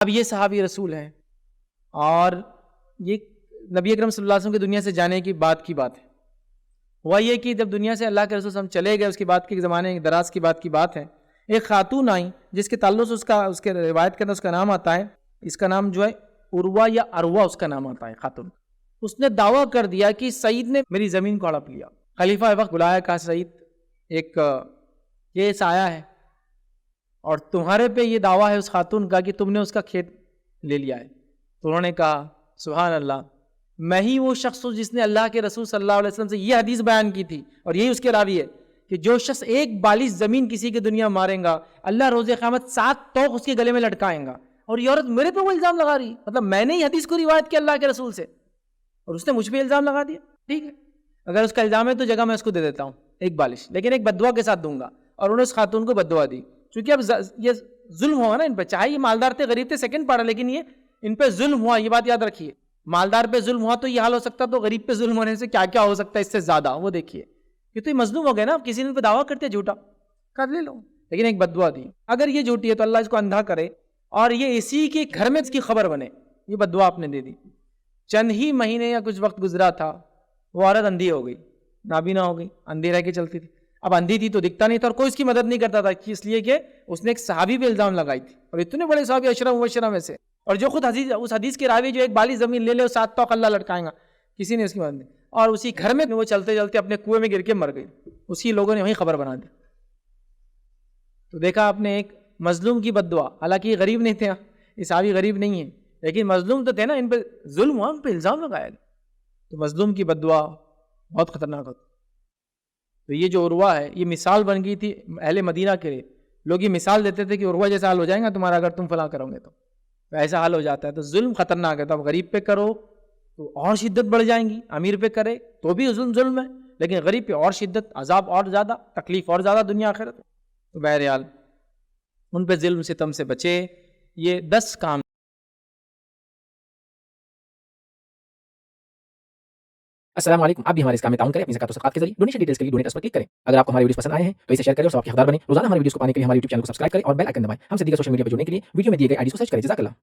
اب یہ صحابی رسول ہیں اور یہ نبی اکرم صلی اللہ علیہ وسلم کی دنیا سے جانے کی بات ہے۔ ہوا یہ کہ جب دنیا سے اللہ کے رسول صلی اللہ علیہ وسلم چلے گئے، اس کے بعد کے زمانے دراز کی بات ہے، ایک خاتون آئی جس کے تعلق سے اس کے روایت کے اندر اس کا نام آتا ہے، اس کا نام جو ہے عروہ یا اروہ اس کا نام آتا ہے خاتون۔ اس نے دعویٰ کر دیا کہ سعید نے میری زمین کو ہڑپ لیا۔ خلیفہ وقت بلایا، کہا سعید ایک کیس آیا ہے اور تمہارے پہ یہ دعویٰ ہے اس خاتون کا کہ تم نے اس کا کھیت لے لیا ہے۔ تو انہوں نے کہا سبحان اللہ، میں ہی وہ شخص ہوں جس نے اللہ کے رسول صلی اللہ علیہ وسلم سے یہ حدیث بیان کی تھی، اور یہی اس کے راوی ہے کہ جو شخص ایک بالش زمین کسی کی دنیا مارے گا، اللہ روز قیامت 7 توق اس کے گلے میں لٹکائیں گا۔ اور یہ عورت میرے پہ وہ الزام لگا رہی، مطلب میں نے ہی حدیث کو روایت کیا اللہ کے رسول سے، اور اس نے مجھ پہ الزام لگا دیا۔ ٹھیک ہے، اگر اس کا الزام ہے تو جگہ میں اس کو دے دیتا ہوں ایک بالش، لیکن ایک بددعا کے ساتھ دوں گا۔ اور انہوں نے اس خاتون کو بددعا دی، چونکہ اب یہ ظلم ہوا نا ان پہ، چاہے یہ مالدار تھے غریب تھے سیکنڈ پارا، لیکن یہ ان پہ ظلم ہوا، یہ بات یاد رکھیے۔ مالدار پہ ظلم ہوا تو یہ حال ہو سکتا، تو غریب پہ ظلم ہونے سے کیا کیا ہو سکتا ہے اس سے زیادہ، وہ دیکھیے۔ یہ تو یہ مظلوم ہو گئے نا، اب کسی نے ان پہ دعویٰ کرتے جھوٹا کر لے لو، لیکن ایک بددعا دی۔ اگر یہ جھوٹی ہے تو اللہ اس کو اندھا کرے اور یہ اسی کے گھر میں اس کی خبر بنے۔ یہ بددعا آپ نے دے دی۔ چند ہی مہینے یا کچھ وقت گزرا تھا، وہ عورت اندھی ہو گئی، نابینا ہو گئی، اندھی رہ کے چلتی تھی۔ اب اندھی تھی تو دکھتا نہیں تھا، اور کوئی اس کی مدد نہیں کرتا تھا، اس لیے کہ اس نے ایک صحابی پہ الزام لگائی تھی، اور اتنے بڑے صحابی اشرف مبشرہ میں سے، اور جو خود اس حدیث کے راوی جو ایک بالی زمین لے لے 7 توق اللہ لٹکائیں گا، کسی نے اس کی مدد نہیں۔ اور اسی گھر میں وہ چلتے چلتے اپنے کنویں میں گر کے مر گئی، اسی لوگوں نے وہیں خبر بنا دی۔ تو دیکھا آپ نے ایک مظلوم کی بددعا، حالانکہ یہ غریب نہیں تھے، یہ صحابی غریب نہیں ہے، لیکن مظلوم تو تھے نا، ان پہ ظلم ہوا، ان پہ الزام لگایا گیا۔ تو مظلوم کی بددعا بہت خطرناک ہوتی۔ تو یہ جو عروہ ہے یہ مثال بن گئی تھی اہل مدینہ کے لیے، لوگ یہ مثال دیتے تھے کہ عروہ جیسا حال ہو جائے گا تمہارا اگر تم فلاں کرو گے تو ایسا حال ہو جاتا ہے۔ تو ظلم خطرناک ہے، تو اب غریب پہ کرو تو اور شدت بڑھ جائیں گی، امیر پہ کرے تو بھی ظلم ہے، لیکن غریب پہ اور شدت، عذاب اور زیادہ، تکلیف اور زیادہ دنیا آخرت۔ تو بہرحال ان پہ ظلم ستم سے بچے۔ یہ 10 کام۔ السلام علیکم، آپ بھی ہمارے اس کام میں تعاون کریں اپنی زکات و صدقات کے ذریعے۔ ڈونیشن ڈیٹیلز کے لیے ڈونیٹ اس پر کلک کریں۔ اگر آپ کو ہمارے ویڈیوز پسند آئے ہیں تو اسے شیئر کریں اور ثواب کے حقدار بنیں۔ روزانہ ہمارے ویڈیوز کو پانے کے لیے ہمارے یوٹیوب چینل کو سبسکرائب کریں اور بیل آئکن دبائیں۔ ہم سے دیگر سوشل میڈیا پر جڑنے کے لیے ویڈیو میں دیے گئے آئی ڈی کو سرچ کریں۔ جزاک اللہ۔